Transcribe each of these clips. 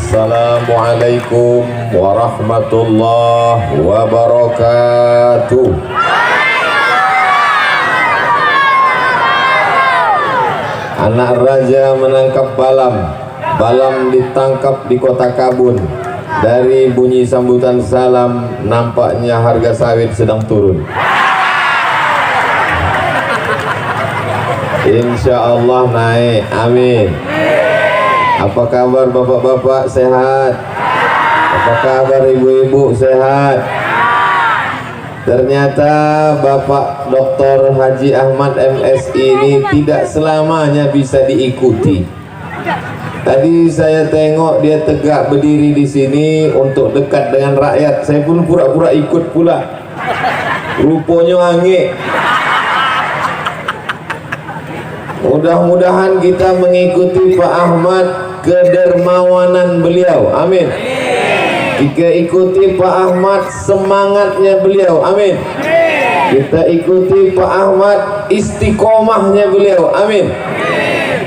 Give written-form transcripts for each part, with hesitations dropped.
Assalamualaikum warahmatullahi wabarakatuh. Anak raja menangkap balam. Balam ditangkap di kota Kabun. Dari bunyi sambutan salam, nampaknya harga sawit sedang turun. Insya Allah naik, amin. Apa kabar bapak-bapak, sehat? Apa kabar ibu-ibu, sehat? Ternyata Bapak Dr. Haji Ahmad MSI ini tidak selamanya bisa diikuti. Tadi saya tengok dia tegak berdiri di sini untuk dekat dengan rakyat. Saya pun pura-pura ikut pula. Rupanya angin. Mudah-mudahan kita mengikuti Pak Ahmad kedermawanan beliau, amin. Kita ikuti Pak Ahmad semangatnya beliau, amin. Kita ikuti Pak Ahmad istiqomahnya beliau, amin.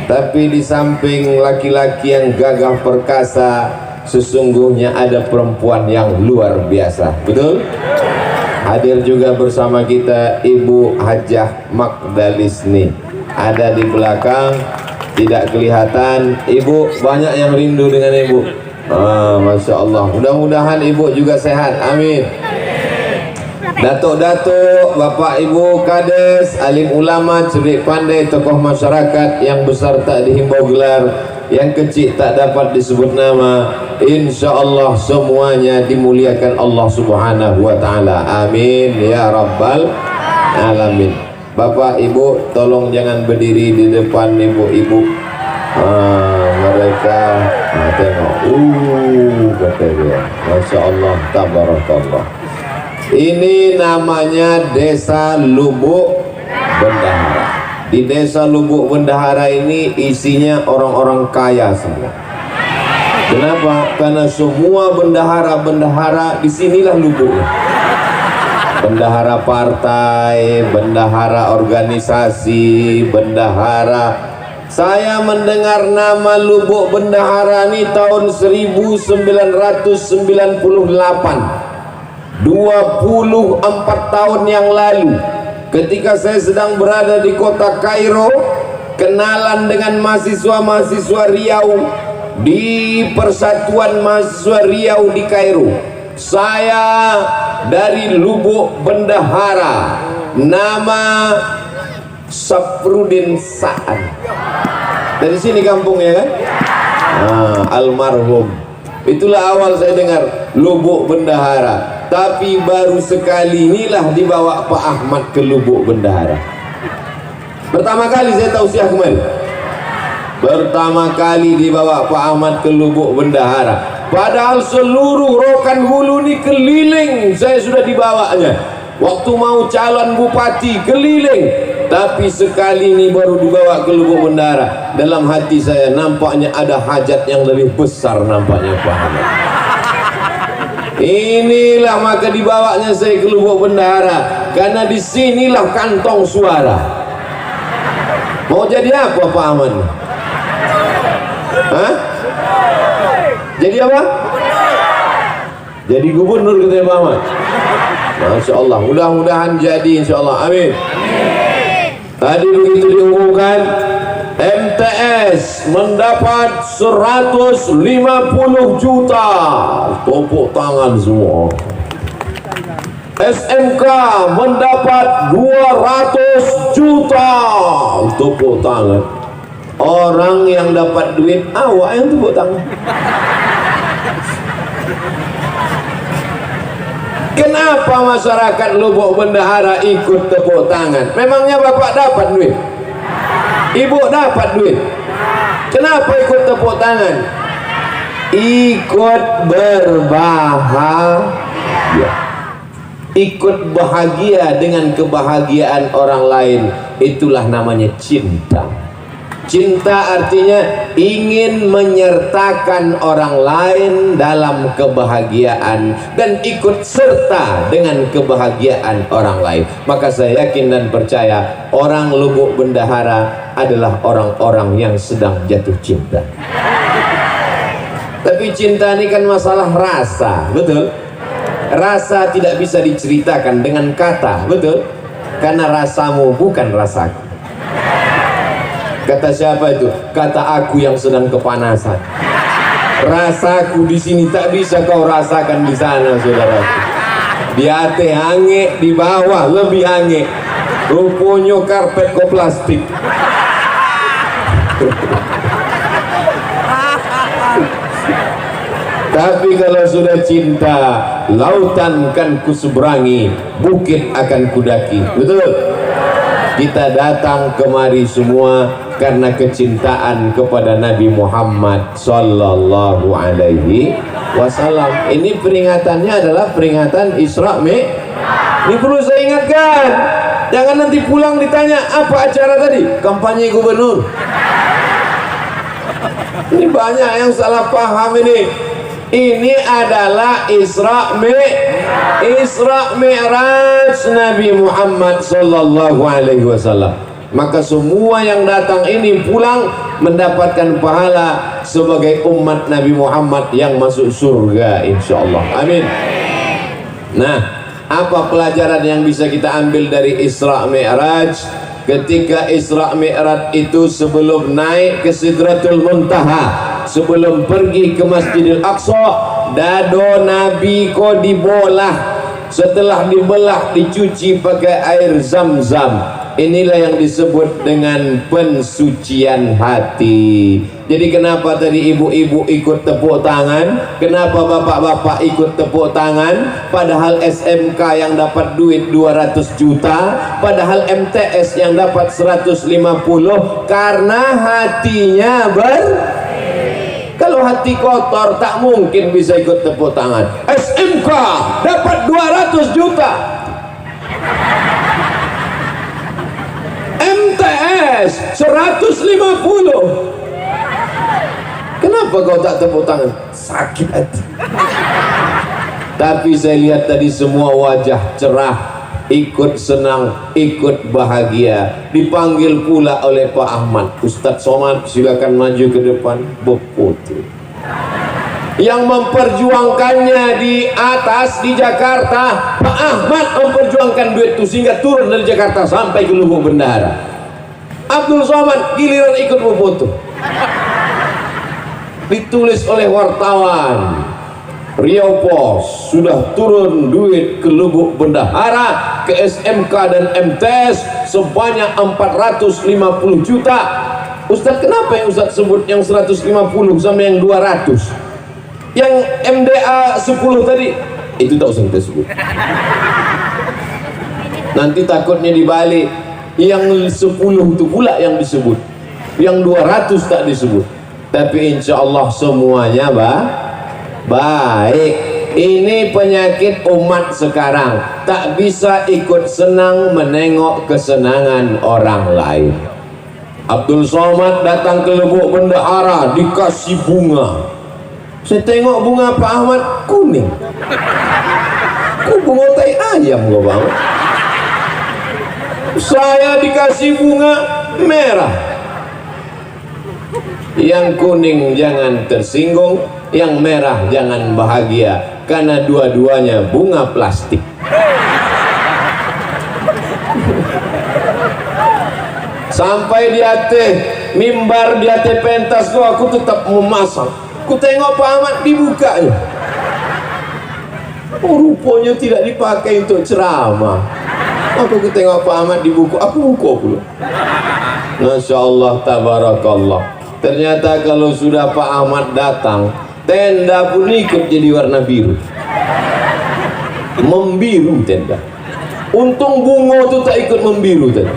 Tapi di samping laki-laki yang gagah perkasa, sesungguhnya ada perempuan yang luar biasa, betul? Hadir juga bersama kita Ibu Hajah Magdalisni, ada di belakang, tidak kelihatan. Ibu banyak yang rindu dengan ibu. Masya Allah. Mudah-mudahan ibu juga sehat, amin. Datuk-datuk, bapak ibu kades, alim ulama, cerdik pandai, tokoh masyarakat, yang besar tak dihimbau gelar, yang kecil tak dapat disebut nama, insya Allah semuanya dimuliakan Allah subhanahu wa ta'ala, amin ya rabbal alamin. Bapak ibu tolong jangan berdiri di depan ibu-ibu. Mereka tengok, kata dia, masya Allah, tabarakallah. Ini namanya Desa Lubuk Bendahara. Di Desa Lubuk Bendahara ini isinya orang-orang kaya semua. Kenapa? Karena semua bendahara-bendahara disinilah lubuknya. Bendahara partai, bendahara organisasi, bendahara. Saya mendengar nama Lubuk Bendahara ini tahun 1998. 24 tahun yang lalu, ketika saya sedang berada di kota Kairo, kenalan dengan mahasiswa-mahasiswa Riau di Persatuan Mahasiswa Riau di Kairo. Saya dari Lubuk Bendahara, nama Safrudin Sa'ad. Dari sini kampungnya kan? Almarhum. Itulah awal saya dengar Lubuk Bendahara. Tapi baru sekali inilah dibawa Pak Ahmad ke Lubuk Bendahara. Pertama kali saya tausiah kemarin. Pertama kali dibawa Pak Ahmad ke Lubuk Bendahara. Padahal seluruh Rokan Hulu ini keliling, saya sudah dibawanya. Waktu mau calon bupati keliling, tapi sekali ini baru dibawa ke Lubuk Bendahara. Dalam hati saya nampaknya ada hajat yang lebih besar, nampaknya Pak Ahmad. Inilah maka dibawanya saya ke Lubuk Bendahara, karena disinilah kantong suara. Mau jadi apa Pak Ahmad? Hah? Jadi apa? Jadi gubernur katanya Pak Ahmad. Masya Allah, mudah-mudahan jadi insya Allah, amin. Tadi begitu diumumkan, MTS mendapat 150 juta, tepuk tangan semua. SMK mendapat 200 juta, tepuk tangan. Orang yang dapat duit, awak yang tepuk tangan. Kenapa masyarakat Lubuk Bendahara ikut tepuk tangan? Memangnya bapak dapat duit? Ibu dapat duit? Kenapa ikut tepuk tangan? Ikut berbahagia, ikut bahagia dengan kebahagiaan orang lain. Itulah namanya cinta. Cinta artinya ingin menyertakan orang lain dalam kebahagiaan dan ikut serta dengan kebahagiaan orang lain. Maka saya yakin dan percaya orang Lubuk Bendahara adalah orang-orang yang sedang jatuh cinta. Tapi cinta ini kan masalah rasa, betul? Rasa tidak bisa diceritakan dengan kata, betul? Karena rasamu bukan rasaku. Kata siapa itu? Kata aku yang sedang kepanasan. Rasaku di sini tak bisa kau rasakan di sana, saudara. Di atas hange, di bawah lebih hange. Rupanya karpet kau plastik. Tapi kalau sudah cinta, lautan kan kuseberangi, bukit akan kudaki. Betul? Kita datang kemari semua karena kecintaan kepada Nabi Muhammad sallallahu alaihi wasallam. Ini peringatannya adalah peringatan Isra Mi'raj. Ini perlu saya ingatkan. Jangan nanti pulang ditanya apa acara tadi? Kampanye gubernur. Ini banyak yang salah paham ini. Ini adalah Isra Mi'raj Nabi Muhammad sallallahu alaihi wasallam. Maka semua yang datang ini pulang mendapatkan pahala sebagai umat Nabi Muhammad yang masuk surga insyaallah. Amin. Nah, apa pelajaran yang bisa kita ambil dari Isra Mi'raj? Ketika Isra Mi'raj itu sebelum naik ke Sidratul Muntaha, sebelum pergi ke Masjidil Aqsa, dado Nabi ko dibolah. Setelah dibelah, dicuci pakai air Zam-Zam. Inilah yang disebut dengan pensucian hati. Jadi kenapa tadi ibu-ibu ikut tepuk tangan? Kenapa bapak-bapak ikut tepuk tangan? Padahal SMK yang dapat duit 200 juta, padahal MTS yang dapat 150, karena hatinya kalau hati kotor tak mungkin bisa ikut tepuk tangan. SMK dapat 200 juta, MTS 150. Kenapa kau tak tepuk tangan? Sakit hati. Tapi saya lihat tadi semua wajah cerah, ikut senang, ikut bahagia. Dipanggil pula oleh Pak Ahmad. Ustadz Somad, silakan maju ke depan. Beputu yang memperjuangkannya di atas di Jakarta, Pak Ahmad memperjuangkan duit itu sehingga turun dari Jakarta sampai ke Lubuk Bendara. Abdul Somad giliran ikut memfoto. Ditulis oleh wartawan Riau Pos, sudah turun duit ke Lubuk Bendahara, ke SMK dan MTS sebanyak 450 juta. Ustadz, kenapa yang Ustadz sebut yang 150 sama yang 200? Yang MDA 10 tadi itu tak usah kita sebut. Nanti takutnya dibalik, yang 10 itu pula yang disebut, yang 200 tak disebut. Tapi insya Allah semuanya baik. Ini penyakit umat sekarang, tak bisa ikut senang menengok kesenangan orang lain. Abdul Somad datang ke Lubuk Bendahara dikasih bunga. Saya tengok bunga Pak Ahmad kuning. Kok bunga tai ayam kok bang? Saya dikasih bunga merah. Yang kuning jangan tersinggung, yang merah jangan bahagia, karena dua-duanya bunga plastik. Sampai di atas mimbar, di atas pentas kok aku tetap memasang. Aku tengok Pak Ahmad dibukanya. Oh, rupanya tidak dipakai untuk ceramah. Aku tengok Pak Ahmad dibuka, aku buka pula. Masya Allah, tabarakallah. Ternyata kalau sudah Pak Ahmad datang, tenda pun ikut jadi warna biru. Membiru tenda. Untung bunga itu tak ikut membiru tadi.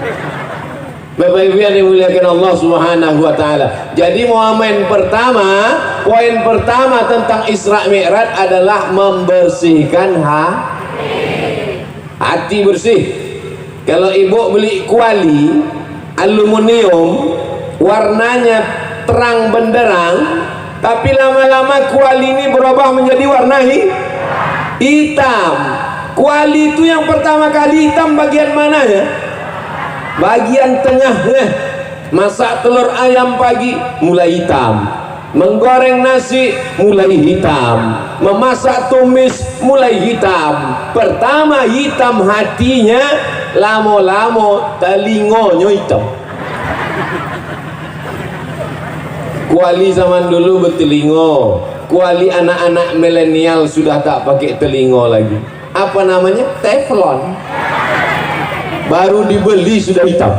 Bapak Ibu yang dimuliakan Allah Subhanahu wa taala. Jadi poin pertama tentang Isra Mi'raj adalah membersihkan hati bersih. Kalau ibu beli kuali aluminium warnanya terang benderang, tapi lama-lama kuali ini berubah menjadi warna hitam. Kuali itu yang pertama kali hitam bagian mananya? Bagian tengahnya. Masak telur ayam pagi mulai hitam. menggoreng nasi mulai hitam, memasak tumis mulai hitam. Pertama hitam hatinya, lamo-lamo telingonya hitam. Kuali zaman dulu bertelingo, kuali anak-anak milenial sudah tak pakai telingo lagi. Apa namanya? Teflon. Baru dibeli sudah hitam.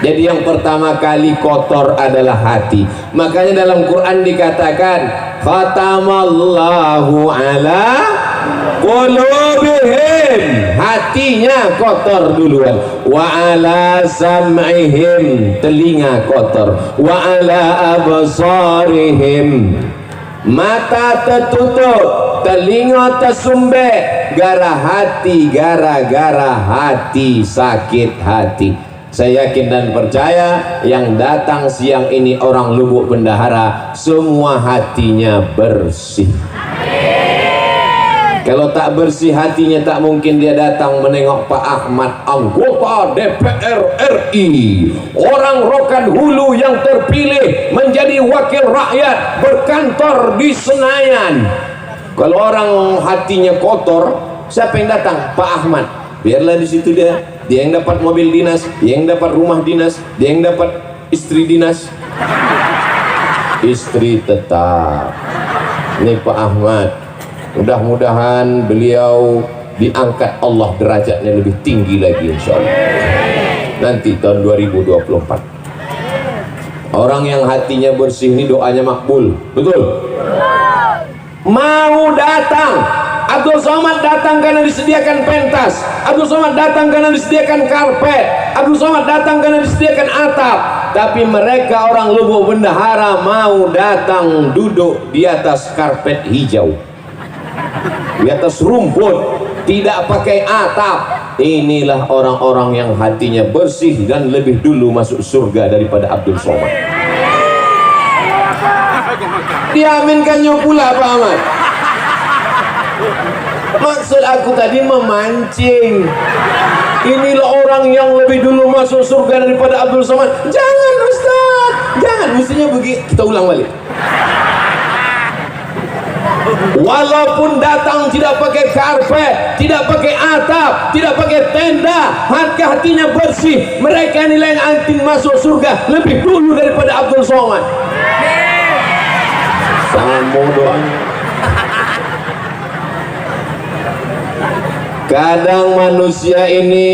Jadi yang pertama kali kotor adalah hati. Makanya dalam Quran dikatakan khatamallahu ala qulubihim, hatinya kotor duluan, wa ala sam'ihim, telinga kotor, wa ala absarihim, mata tertutup, telinga tersumbat, gara-gara hati sakit hati. Saya yakin dan percaya yang datang siang ini orang Lubuk Bendahara semua hatinya bersih. Kalau tak bersih hatinya, tak mungkin dia datang menengok Pak Ahmad, anggota DPR RI, orang Rokan Hulu yang terpilih menjadi wakil rakyat, berkantor di Senayan. Kalau orang hatinya kotor, siapa yang datang? Pak Ahmad. Biarlah di situ dia yang dapat mobil dinas, dia yang dapat rumah dinas, dia yang dapat istri dinas. Istri tetap. Ini Pak Ahmad, mudah-mudahan beliau diangkat Allah derajatnya lebih tinggi lagi insya Allah nanti tahun 2024. Orang yang hatinya bersih ini doanya makbul, betul? Mau datang Abdul Somad datang karena disediakan pentas, Abdul Somad datang karena disediakan karpet, Abdul Somad datang karena disediakan atap. Tapi mereka orang Lubuk Bendahara mau datang duduk di atas karpet hijau, di atas rumput, tidak pakai atap. Inilah orang-orang yang hatinya bersih dan lebih dulu masuk surga daripada Abdul Somad. Diaminkannya pula Pak Ahmad. Maksud aku tadi memancing. Inilah orang yang lebih dulu masuk surga daripada Abdul Somad. Jangan Ustaz, jangan, mestinya begitu. Kita ulang balik. Walaupun datang tidak pakai karpet, tidak pakai atap, tidak pakai tenda, hatinya bersih, mereka nilai anting masuk surga lebih dulu daripada Abdul Somad. Sambung doanya. Kadang manusia ini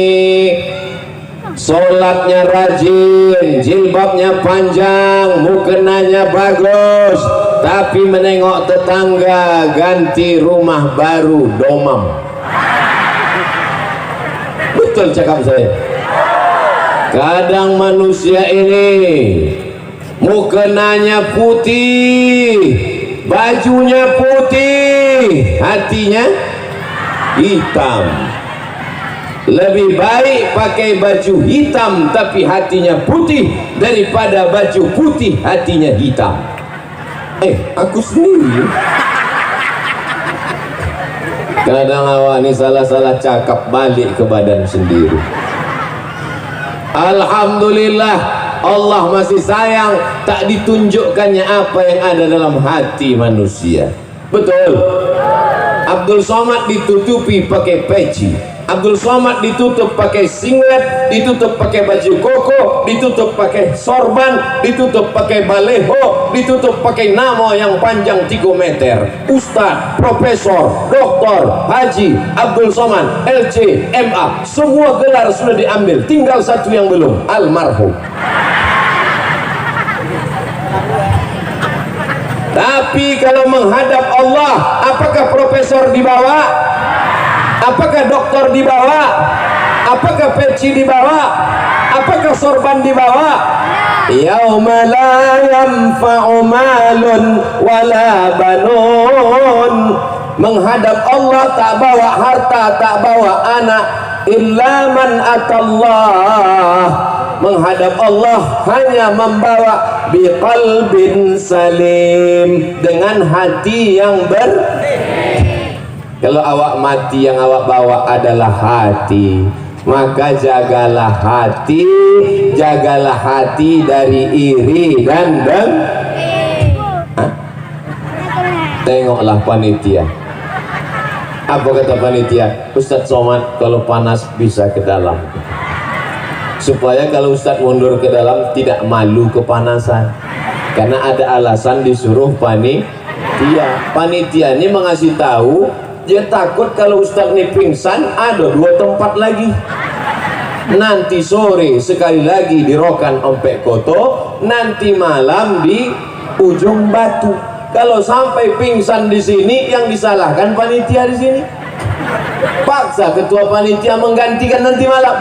sholatnya rajin, jilbabnya panjang, mukenanya bagus, tapi menengok tetangga ganti rumah baru domam. Betul cakap saya. Kadang manusia ini mukenanya putih, bajunya putih, hatinya hitam. Lebih baik pakai baju hitam tapi hatinya putih daripada baju putih hatinya hitam. Aku sendiri. Kadang awak ni salah-salah cakap balik ke badan sendiri. Alhamdulillah Allah masih sayang, tak ditunjukkannya apa yang ada dalam hati manusia. Betul. Abdul Somad ditutupi pakai peci, Abdul Somad ditutup pakai singlet, ditutup pakai baju koko, ditutup pakai sorban, ditutup pakai baleho, ditutup pakai nama yang panjang 3 meter. Ustaz, Profesor, Doktor, Haji Abdul Somad, LC, MA, semua gelar sudah diambil, tinggal satu yang belum, almarhum. Tapi kalau menghadap Allah, apakah profesor dibawa? Apakah doktor dibawa? Apakah peci dibawa? Apakah sorban dibawa? Yauma la yanfa'u malun wala banun. Menghadap Allah tak bawa harta, tak bawa anak, illa man atallah. Menghadap Allah hanya membawa biqalbin salim, dengan hati yang bersih. Kalau awak mati yang awak bawa adalah hati, Maka jagalah hati dari iri dan tengoklah panitia. Apa kata panitia? Ustadz Somad kalau panas bisa ke dalam, supaya kalau Ustadz mundur ke dalam tidak malu kepanasan, karena ada alasan disuruh panitia. Panitia ini mengasih tahu, dia takut kalau Ustadz ini pingsan, ada 2 tempat lagi. Nanti sore sekali lagi di Rokan Ompek Koto, nanti malam di Ujung Batu. Kalau sampai pingsan di sini, yang disalahkan panitia di sini. Paksa ketua panitia menggantikan nanti malam.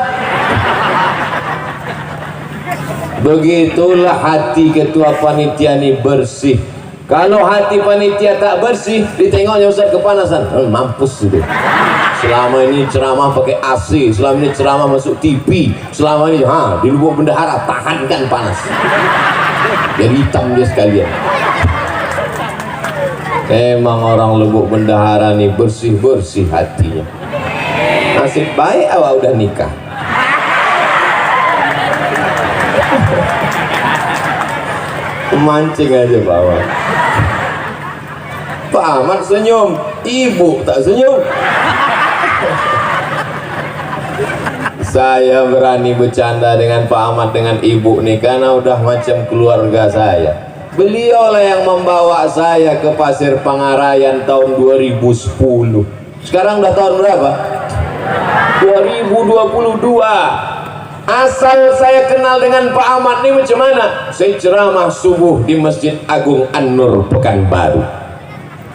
Begitulah hati ketua panitia ini bersih. Kalau hati panitia tak bersih, ditengoknya Ustaz kepanasan, mampus itu. Selama ini ceramah pakai AC, selama ini ceramah masuk TV, selama ini di lubuk bendahara tahankan panas. Jadi hitam dia sekalian. Emang orang lubuk bendahara nih bersih-bersih hatinya. Nasib baik awak udah nikah. Mancing aja Pak Ahmad. Pak Ahmad senyum, ibu tak senyum. Saya berani bercanda dengan Pak Ahmad dengan ibu nih karena udah macam keluarga saya. Beliau lah yang membawa saya ke Pasir Pangarayan tahun 2010. Sekarang udah tahun berapa? 2022. Asal saya kenal dengan Pak Ahmad ini macam mana? Saya ceramah subuh di Masjid Agung An-Nur Pekanbaru.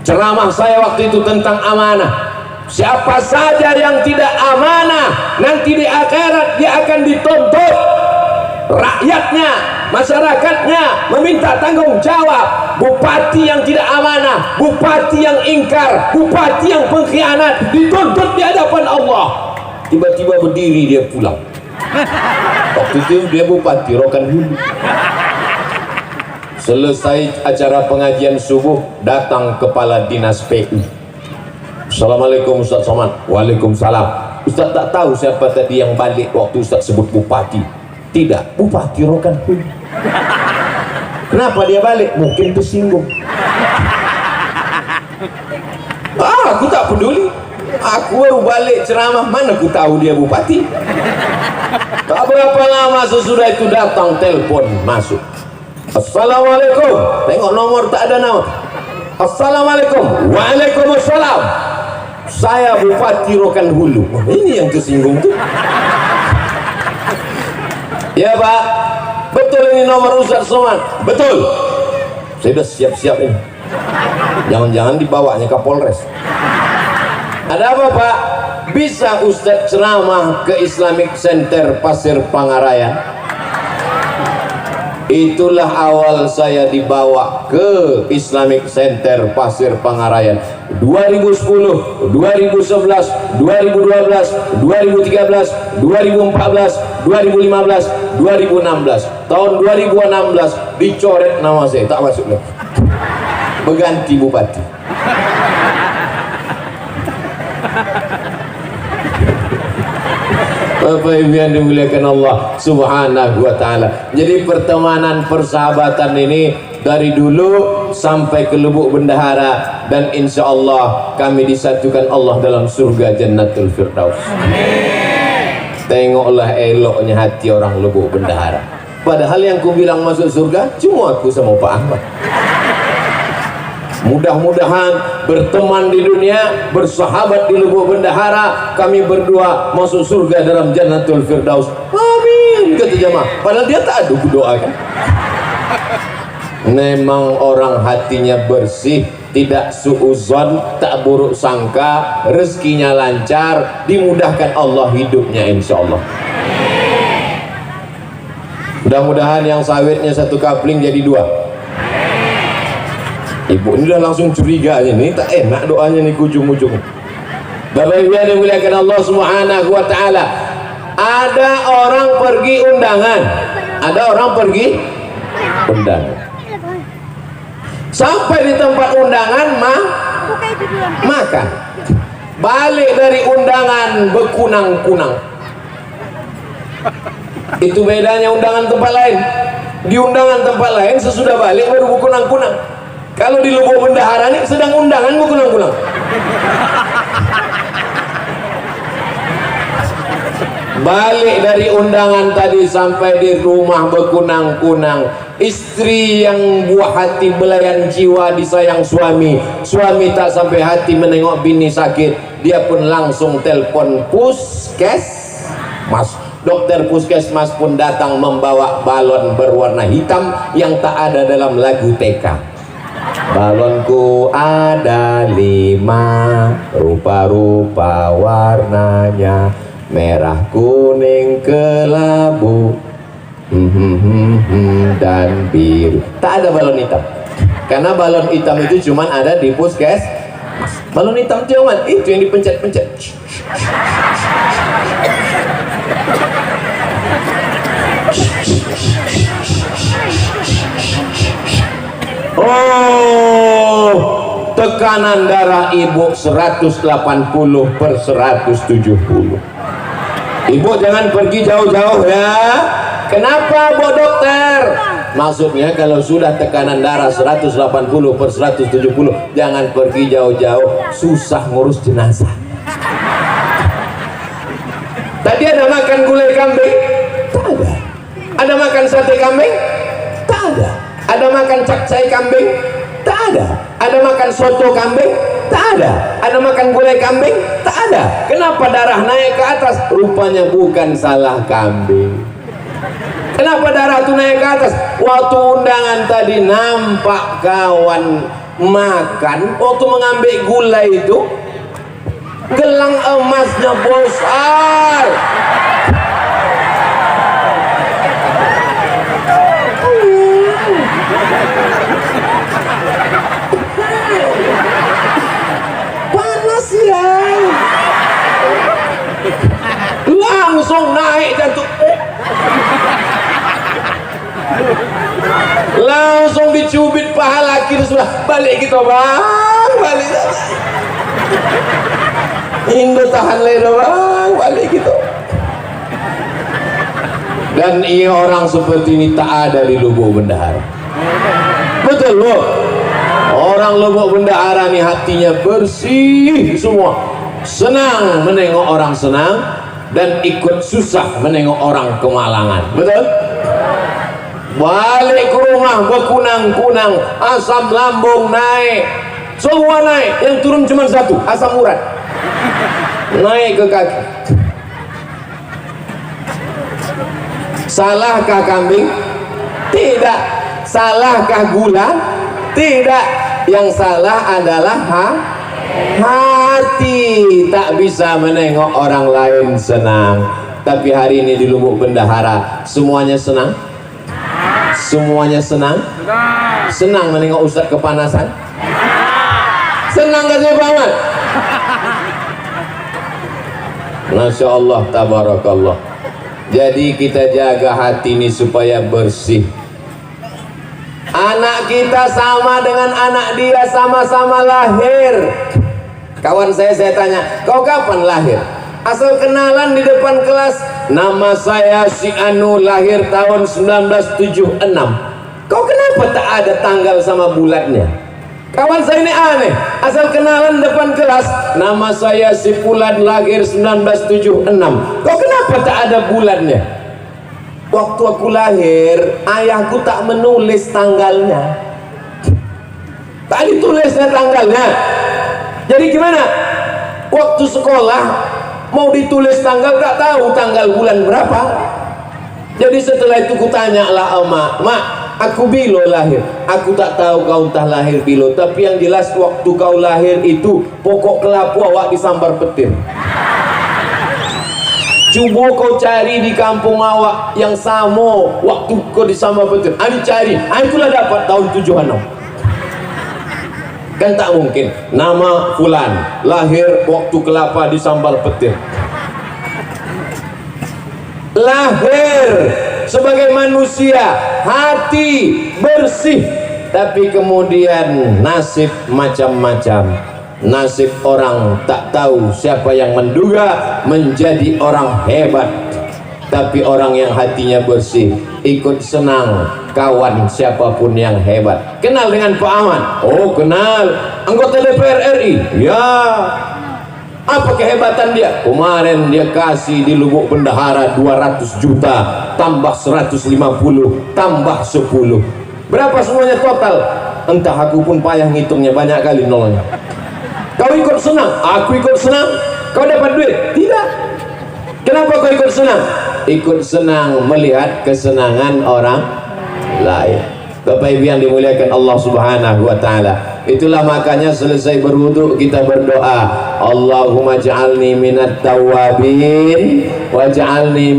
Ceramah saya waktu itu tentang amanah. Siapa saja yang tidak amanah, nanti di akhirat dia akan dituntut. Rakyatnya, masyarakatnya meminta tanggung jawab. Bupati yang tidak amanah, bupati yang ingkar, bupati yang pengkhianat dituntut di hadapan Allah. Tiba-tiba berdiri dia pulang. Waktu itu dia bupati Rokan Hulu. Selesai acara pengajian subuh, datang kepala dinas PU. Assalamualaikum Ustaz Somad. Waalaikumsalam. Ustaz tak tahu siapa tadi yang balik waktu Ustaz sebut bupati. Tidak, bupati Rokan Hulu. Kenapa dia balik? Mungkin tersinggung. Aku tak peduli. Aku baru balik ceramah, mana aku tahu dia bupati. Tak berapa lama sesudah itu datang telepon masuk. Assalamualaikum. Tengok nomor tak ada nama. Assalamualaikum. Waalaikumsalam. Saya bupati Rokan Hulu. Ini yang tersinggung tuh. Ya Pak, betul ini nomor Ustaz Somad. Betul. Saya sudah siap-siap ini. Jangan-jangan dibawanya ke Polres. Ada apa Pak? Bisa Ustaz ceramah ke Islamic Center Pasir Pangarayan? Itulah awal saya dibawa ke Islamic Center Pasir Pangarayan 2010, 2011, 2012, 2013, 2014, 2015, 2016. Tahun 2016 dicoret nama saya, tak masuk lagi. Berganti bupati. Bapak Ibu yang dimuliakan Allah Subhanahu wa Ta'ala. Jadi pertemanan persahabatan ini dari dulu sampai ke lubuk bendahara, dan insya Allah kami disatukan Allah dalam surga Jannatul Firdaus. Tengoklah eloknya hati orang lubuk bendahara. Padahal yang ku bilang masuk surga cuma aku sama Pak Ahmad. Mudah-mudahan berteman di dunia, bersahabat di lubuk bendahara, kami berdua masuk surga dalam Jannatul Firdaus. Amin, kata jemaah. Padahal dia tak ada doa kan. Memang orang hatinya bersih, tidak suuzon, tak buruk sangka, rezekinya lancar, dimudahkan Allah hidupnya insya Allah. Mudah-mudahan yang sawitnya satu kapling jadi 2. Ibu ini udah langsung curiga aja nih, tak enak doanya nih ujung-ujung. Bapak Ibu yang dimuliakan Allah Subhanahu wa Ta'ala, ada orang pergi undangan, ada orang pergi undangan. Sampai di tempat undangan makan. Balik dari undangan berkunang-kunang. Itu bedanya undangan tempat lain. Di undangan tempat lain sesudah balik baru kunang-kunang. Kalau di Lubuk Bendahara ini sedang undangan kunang-kunang. Balik dari undangan tadi sampai di rumah berkunang-kunang. Istri yang buah hati belayan jiwa disayang suami. Suami tak sampai hati menengok bini sakit. Dia pun langsung telpon puskesmas. Dokter puskesmas pun datang membawa balon berwarna hitam yang tak ada dalam lagu TK. Balonku ada 5, rupa-rupa warnanya, merah, kuning, kelabu, dan biru. Tak ada balon hitam, karena balon hitam itu cuma ada di puskes. Balon hitam itu yang itu yang dipencet-pencet. Oh, tekanan darah ibu 180/170. Ibu jangan pergi jauh-jauh ya. Kenapa, Bu Dokter? Maksudnya kalau sudah tekanan darah 180/170, jangan pergi jauh-jauh, susah ngurus jenazah. Tadi ada makan gulai kambing? Tak ada. Ada makan sate kambing? Tak ada. Ada makan capcay kambing? Tak ada. Ada makan soto kambing? Tak ada. Ada makan gulai kambing? Tak ada. Kenapa darah naik ke atas? Rupanya bukan salah kambing. Kenapa darah itu naik ke atas? Waktu undangan tadi nampak kawan makan, waktu mengambil gulai itu gelang emasnya besar. Panas ya. Langsung naik jantung. Langsung dicubit pahala kiri sudah. Balik kita bang, balik. Indo tahan lera bang, balik gitu. Dan iya orang seperti ini tak ada di Lubuk Bendahara. Betul loh. Orang Lubuk Bendahara nih hatinya bersih semua. Senang menengok orang senang dan ikut susah menengok orang kemalangan. Betul? Balik ke rumah berkunang-kunang, asam lambung naik, semua naik. Yang turun cuma satu, asam urat naik ke kaki. Salahkah kambing? Tidak. Salahkah gula? Tidak. Yang salah adalah hati. Tak bisa menengok orang lain senang. Tapi hari ini di Lubuk Bendahara semuanya senang. Semuanya senang. Senang menengok Ustadz kepanasan. Senang gak sih Pak Ahmad? Masya Allah, tabarakallah. Jadi kita jaga hati ini supaya bersih. Anak kita sama dengan anak dia, sama-sama lahir. Kawan saya tanya, kau kapan lahir? Asal kenalan di depan kelas, nama saya si Anu, lahir tahun 1976. Kau kenapa tak ada tanggal sama bulannya? Kawan saya ini aneh, asal kenalan depan kelas, nama saya si Fulan, lahir 1976. Kau kenapa tak ada bulannya? Waktu aku lahir, ayahku tak menulis tanggalnya. Tak ditulisnya tanggalnya. Jadi gimana? Waktu sekolah mau ditulis tanggal, tak tahu tanggal bulan berapa. Jadi setelah itu kutanya lah emak, mak, aku bilo lahir. Aku tak tahu kau entah lahir bilo, tapi yang jelas waktu kau lahir itu pokok kelapu awak disambar petir. Coba kau cari di kampung awak yang sama waktu kau disambar petir. Ani cari, itulah dapat tahun 76. Kan tak mungkin. Nama Fulan, lahir waktu kelapa disambar petir. Lahir sebagai manusia, hati bersih, tapi kemudian nasib macam-macam. Nasib orang tak tahu, siapa yang menduga menjadi orang hebat. Tapi orang yang hatinya bersih ikut senang kawan siapapun yang hebat. Kenal dengan Pak Ahmad? Oh kenal. Anggota DPR RI? Ya. Apa kehebatan dia? Kemarin dia kasih di Lubuk Bendahara 200 juta, tambah 150, tambah 10. Berapa semuanya total? Entah, aku pun payah ngitungnya, banyak kali nolnya. Kau ikut senang, aku ikut senang. Kau dapat duit? Tidak. Kenapa kau ikut senang? Ikut senang melihat kesenangan orang lain. Bapak Ibu yang dimuliakan Allah Subhanahu wa taala. Itulah makanya selesai berwudu kita berdoa, Allahumma ja'alni minat tawabin waj'alni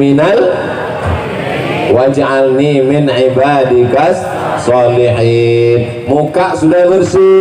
min ibadikas sholihin. Muka sudah bersih.